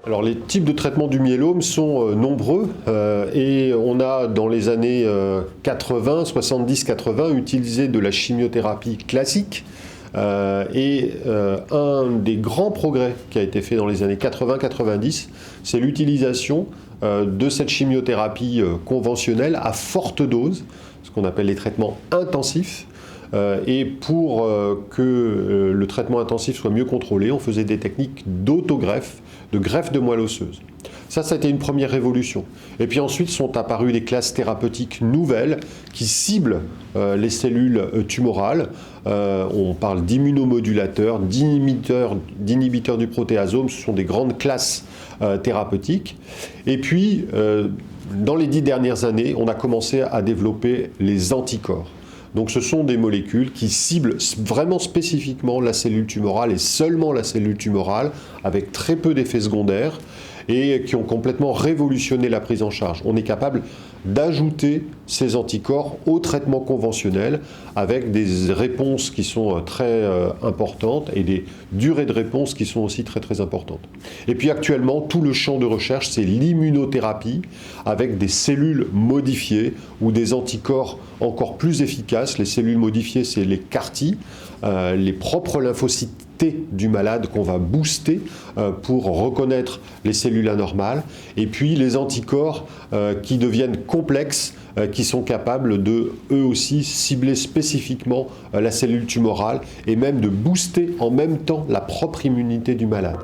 Alors les types de traitement du myélome sont nombreux et on a dans les années 80, 70-80 utilisé de la chimiothérapie classique et un des grands progrès qui a été fait dans les années 80-90, c'est l'utilisation de cette chimiothérapie conventionnelle à forte dose, ce qu'on appelle les traitements intensifs. Et pour que le traitement intensif soit mieux contrôlé, on faisait des techniques d'autogreffe, de greffe de moelle osseuse. Ça a été une première révolution. Et puis ensuite sont apparues des classes thérapeutiques nouvelles qui ciblent les cellules tumorales. On parle d'immunomodulateurs, d'inhibiteurs du protéasome, ce sont des grandes classes thérapeutiques. Et puis, dans les 10 dernières années, on a commencé à développer les anticorps. Donc ce sont des molécules qui ciblent vraiment spécifiquement la cellule tumorale et seulement la cellule tumorale, avec très peu d'effets secondaires et qui ont complètement révolutionné la prise en charge. On est capable d'ajouter ces anticorps au traitement conventionnel avec des réponses qui sont très importantes et des durées de réponse qui sont aussi très très importantes. Et puis actuellement, tout le champ de recherche, c'est l'immunothérapie avec des cellules modifiées ou des anticorps encore plus efficaces. Les cellules modifiées, c'est les CAR-T, les propres lymphocytes du malade qu'on va booster pour reconnaître les cellules anormales, et puis les anticorps qui deviennent complexes, qui sont capables de, eux aussi, cibler spécifiquement la cellule tumorale et même de booster en même temps la propre immunité du malade.